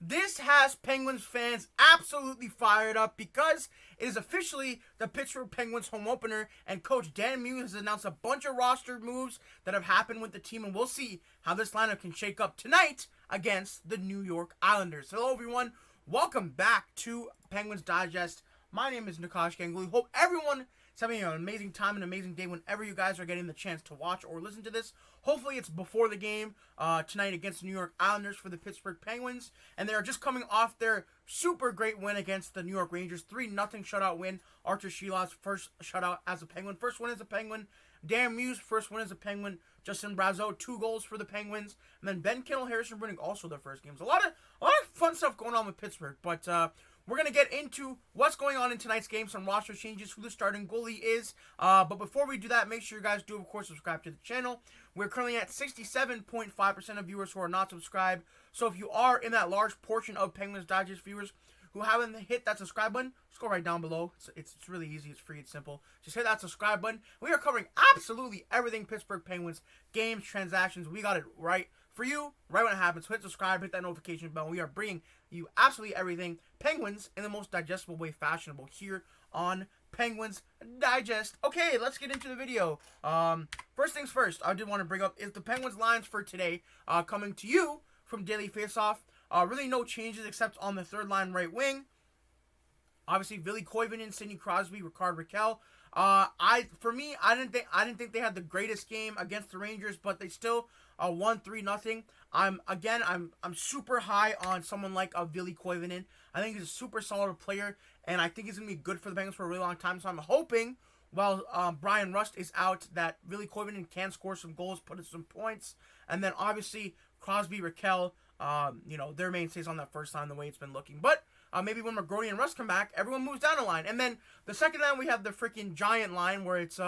This has Penguins fans absolutely fired up because it is officially the Pittsburgh Penguins home opener, and Coach Dan Muse has announced a bunch of roster moves that have happened with the team, and we'll see how this lineup can shake up tonight against the New York Islanders. Hello, everyone. Welcome back to Penguins Digest. My name is Nikash Ganguli. Hope everyone is having an amazing time, an amazing day whenever you guys are getting the chance to watch or listen to this. Hopefully it's before the game tonight against the New York Islanders for the Pittsburgh Penguins. And they are just coming off their super great win against the New York Rangers. 3-0 shutout win. Artur Shilov's first shutout as a Penguin. First win as a Penguin. Dan Muse, first win as a Penguin. Justin Brazeau, 2 goals for the Penguins. And then Ben Kennel, Harrison Brunning, also their first games. A lot of fun stuff going on with Pittsburgh. But we're going to get into what's going on in tonight's game, some roster changes, who the starting goalie is. But before we do that, make sure you guys do, of course, subscribe to the channel. We're currently at 67.5% of viewers who are not subscribed. So if you are in that large portion of Penguins Digest viewers who haven't hit that subscribe button, just go right down below. It's really easy. It's free. It's simple. Just hit that subscribe button. We are covering absolutely everything Pittsburgh Penguins, games, transactions. We got it right for you right when it happens. Hit subscribe, hit that notification bell. We are bringing you absolutely everything Penguins in the most digestible way fashionable here on Penguins Digest. Okay, let's get into the video. First things first, I did want to bring up is the Penguins lines for today, coming to you from Daily Faceoff. Really no changes except on the third line right wing. Obviously, Ville Koivunen, Sidney Crosby, Rickard Rakell. I didn't think they had the greatest game against the Rangers, but they still won 3-0. I'm super high on someone like Ville Koivunen. I think he's a super solid player, and I think he's gonna be good for the Penguins for a really long time. So I'm hoping while Brian Rust is out that Ville Koivunen can score some goals, put in some points, and then obviously Crosby, Rakell, their mainstays on that first line the way it's been looking, but. Maybe when McGrody and Russ come back, everyone moves down a line. And then the second line, we have the freaking giant line where it's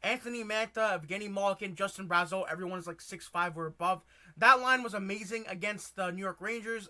Anthony Mantha, Evgeni Malkin, Justin Brazeau. Everyone's like 6'5" or above. That line was amazing against the New York Rangers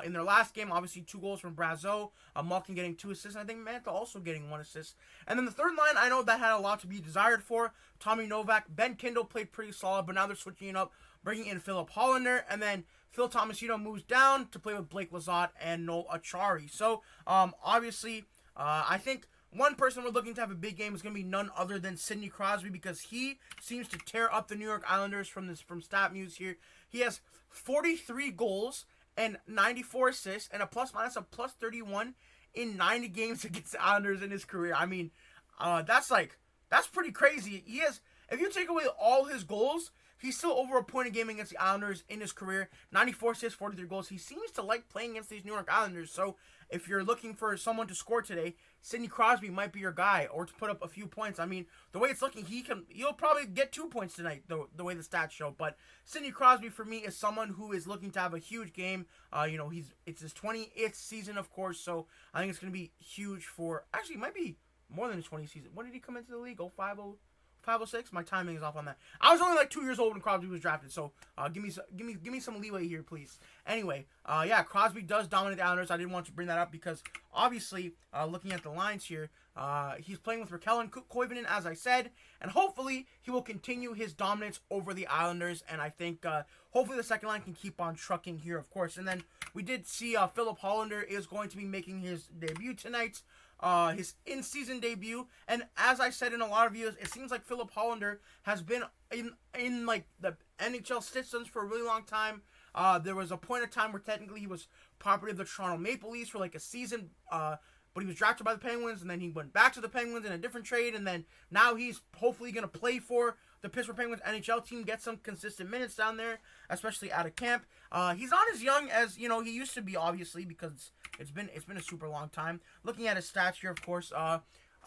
in their last game. Obviously, 2 goals from Brazeau. Malkin getting 2 assists. And I think Mantha also getting 1 assist. And then the third line, I know that had a lot to be desired for. Tommy Novak. Ben Kindle played pretty solid, but now they're switching it up, bringing in Filip Hallander. And then Phil Tomasino moves down to play with Blake Lizotte and Noel Acciari. So, obviously, I think one person we're looking to have a big game is going to be none other than Sidney Crosby because he seems to tear up the New York Islanders from StatMuse here. He has 43 goals and 94 assists and a plus-minus of plus 31 in 90 games against the Islanders in his career. I mean, that's pretty crazy. He has, if you take away all his goals, he's still over a point a game against the Islanders in his career. 94 assists, 43 goals. He seems to like playing against these New York Islanders. So if you're looking for someone to score today, Sidney Crosby might be your guy, or to put up a few points. I mean, the way it's looking, he'll probably get 2 points tonight, the way the stats show. But Sidney Crosby for me is someone who is looking to have a huge game. It's his 20th season, of course. So I think it's going to be huge for. Actually, it might be more than his 20th season. When did he come into the league? 506. My timing is off on that. I was only like 2 years old when Crosby was drafted, so give me some leeway here, please. Anyway, Crosby does dominate the Islanders. I didn't want to bring that up because obviously, looking at the lines here, he's playing with Rakell and Koivunen, as I said, and hopefully he will continue his dominance over the Islanders. And I think hopefully the second line can keep on trucking here, of course. And then we did see Filip Hallander is going to be making his debut tonight. His in-season debut, and as I said in a lot of videos, it seems like Filip Hallander has been in like the NHL systems for a really long time. There was a point of time where technically he was property of the Toronto Maple Leafs for like a season, but he was drafted by the Penguins, and then he went back to the Penguins in a different trade, and then now he's hopefully going to play for the Pittsburgh Penguins NHL team, get some consistent minutes down there, especially out of camp. He's not as young as, he used to be, obviously, because it's been a super long time. Looking at his stats here, of course,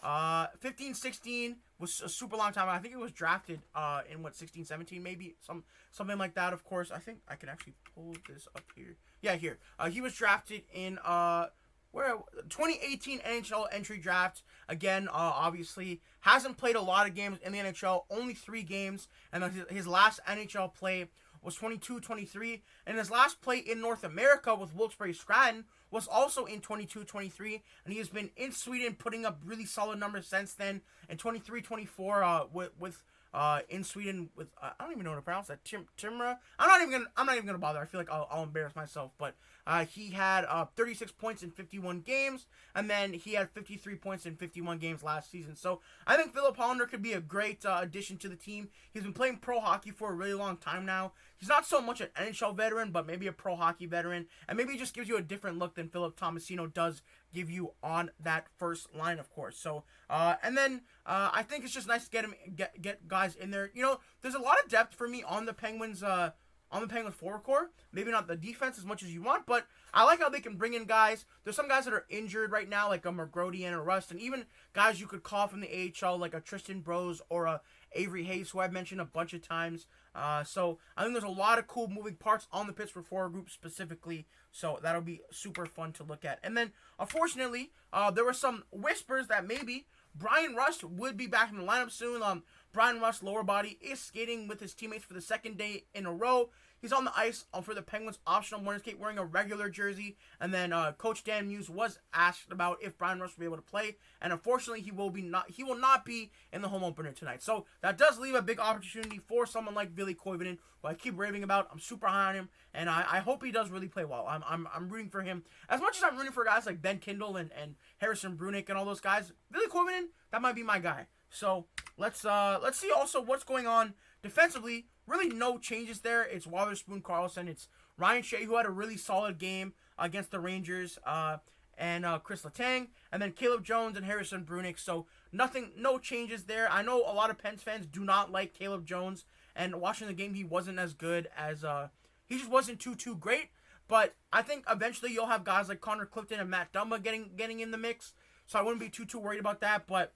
15-16 was a super long time. I think it was drafted in 16-17, maybe something like that. Of course, I think I can actually pull this up here. Yeah, here. He was drafted in 2018 NHL entry draft. Again, obviously hasn't played a lot of games in the NHL. Only 3 games, and his last NHL play was 22-23, and his last play in North America with Wilkes-Barre Scranton was also in 22-23, and he has been in Sweden putting up really solid numbers since then. In 23-24 with in Sweden with I don't even know how to pronounce that. Timra. I'm not even gonna bother. I feel like I'll embarrass myself. But he had 36 points in 51 games, and then he had 53 points in 51 games last season. So I think Filip Hallander could be a great addition to the team. He's been playing pro hockey for a really long time now. He's not so much an NHL veteran, but maybe a pro hockey veteran, and maybe he just gives you a different look than Philip Tomasino does give you on that first line, of course. So, and then I think it's just nice to get guys in there. You know, there's a lot of depth for me on the Penguins. On the Penguins forward core, maybe not the defense as much as you want, but I like how they can bring in guys. There's some guys that are injured right now, like a Margrody and a Rust, and even guys you could call from the AHL, like a Tristan Brose or a Avery Hayes, who I've mentioned a bunch of times. So I think there's a lot of cool moving parts on the Pittsburgh forward group specifically, so that'll be super fun to look at. And then, unfortunately, there were some whispers that maybe Bryan Rust would be back in the lineup soon. Bryan Rust's lower body is skating with his teammates for the second day in a row. He's on the ice for the Penguins optional morning skate wearing a regular jersey. And then Coach Dan Muse was asked about if Bryan Rust will be able to play. And unfortunately, he will not be in the home opener tonight. So that does leave a big opportunity for someone like Ville Koivunen, who I keep raving about. I'm super high on him. And I hope he does really play well. I'm rooting for him. As much as I'm rooting for guys like Ben Kindle and Harrison Brunick and all those guys, Ville Koivunen, that might be my guy. So let's see also what's going on defensively. Really no changes there. It's Wotherspoon, Karlsson. It's Ryan Shea, who had a really solid game against the Rangers, and Kris Letang, and then Caleb Jones and Harrison Brunick. So no changes there. I know a lot of Pens fans do not like Caleb Jones, and watching the game, he wasn't as good as he just wasn't too great. But I think eventually you'll have guys like Connor Clifton and Matt Dumba getting in the mix. So I wouldn't be too worried about that. But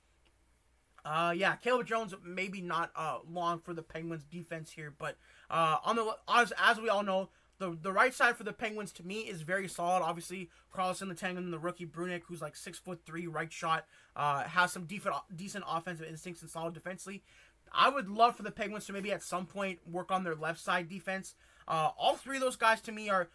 yeah, Caleb Jones maybe not long for the Penguins defense here, but as we all know, the right side for the Penguins to me is very solid. Obviously, Karlsson, Letang, and the rookie Brunick, who's like 6'3", right shot, has some decent offensive instincts and solid defensively. I would love for the Penguins to maybe at some point work on their left side defense. All three of those guys to me are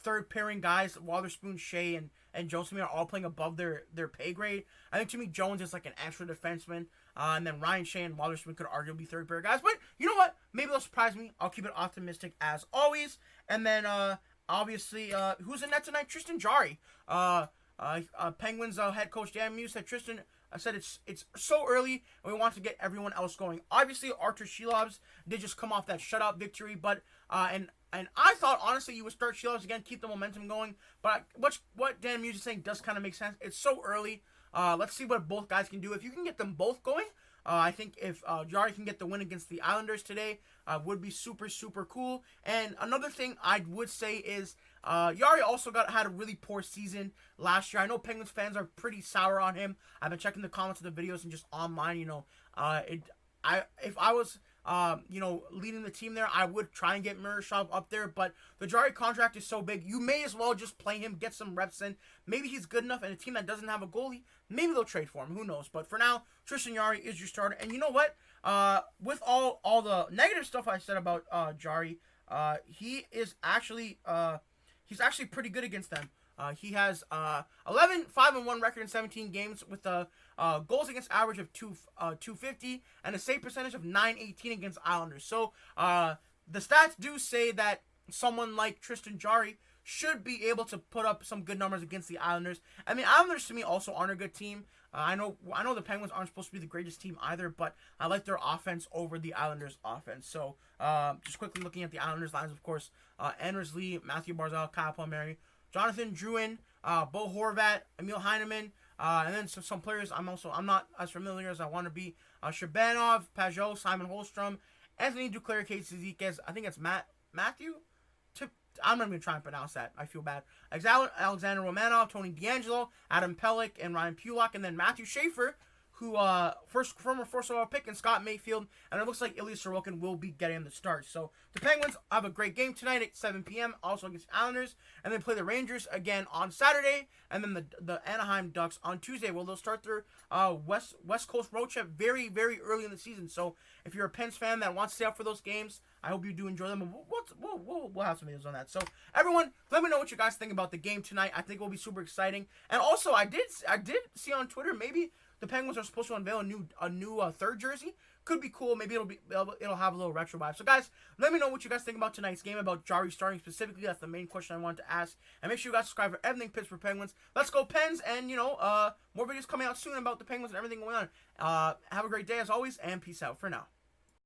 third pairing guys. Wotherspoon, Shea, and Jones to me are all playing above their pay grade. I think to me Jones is like an extra defenseman. And then Ryan Shea and Wotherspoon could arguably be third pair guys. But you know what? Maybe they'll surprise me. I'll keep it optimistic as always. And then obviously, who's in net tonight? Tristan Jarry. Penguins head coach Dan Muse said it's so early and we want to get everyone else going. Obviously, Artur Shilovs did just come off that shutout victory, but and I thought honestly you would start Shilovs again, keep the momentum going. But what Dan Muse is saying does kind of make sense. It's so early. Let's see what both guys can do. If you can get them both going, I think if Jarry can get the win against the Islanders today, would be super cool. And another thing I would say is Jarry also had a really poor season last year. I know Penguins fans are pretty sour on him. I've been checking the comments of the videos and just online. You know, if I was leading the team there, I would try and get Miroshov up there, but the Jarry contract is so big, you may as well just play him, get some reps in. Maybe he's good enough, and a team that doesn't have a goalie, maybe they'll trade for him. Who knows? But for now, Tristan Jarry is your starter. And you know what? With all the negative stuff I said about Jarry, he's actually pretty good against them. He has 5-1 record in 17 games with a goals against average of 250 and a save percentage of .918 against Islanders. So the stats do say that someone like Tristan Jarry should be able to put up some good numbers against the Islanders. I mean, Islanders to me also aren't a good team. I know the Penguins aren't supposed to be the greatest team either, but I like their offense over the Islanders' offense. So just quickly looking at the Islanders' lines, of course, Anders Lee, Matthew Barzal, Kyle Palmieri, Jonathan Drouin, Bo Horvat, Emil Heineman, and then some players I'm not as familiar as I want to be. Shabanov, Pajot, Simon Holmstrom, Anthony Duclair, Casey Ziquez. I think it's Matthew. I'm not even trying to pronounce that. I feel bad. Alexander Romanov, Tony DeAngelo, Adam Pelech, and Ryan Pulak, and then Matthew Schaefer, who former first overall pick, and Scott Mayfield, and it looks like Ilya Sorokin will be getting the start. So the Penguins have a great game tonight at 7 p.m. also against the Islanders, and then play the Rangers again on Saturday, and then the Anaheim Ducks on Tuesday. Well, they'll start their West Coast road trip very early in the season. So if you're a Pens fan that wants to stay up for those games, I hope you do enjoy them. And we'll have some videos on that. So everyone, let me know what you guys think about the game tonight. I think it will be super exciting. And also, I did see on Twitter maybe the Penguins are supposed to unveil a new third jersey. Could be cool. Maybe it'll have a little retro vibe. So guys, let me know what you guys think about tonight's game, about Jari starting specifically. That's the main question I wanted to ask. And make sure you guys subscribe for everything Pittsburgh Penguins. Let's go Pens, and more videos coming out soon about the Penguins and everything going on. Have a great day as always, and peace out for now.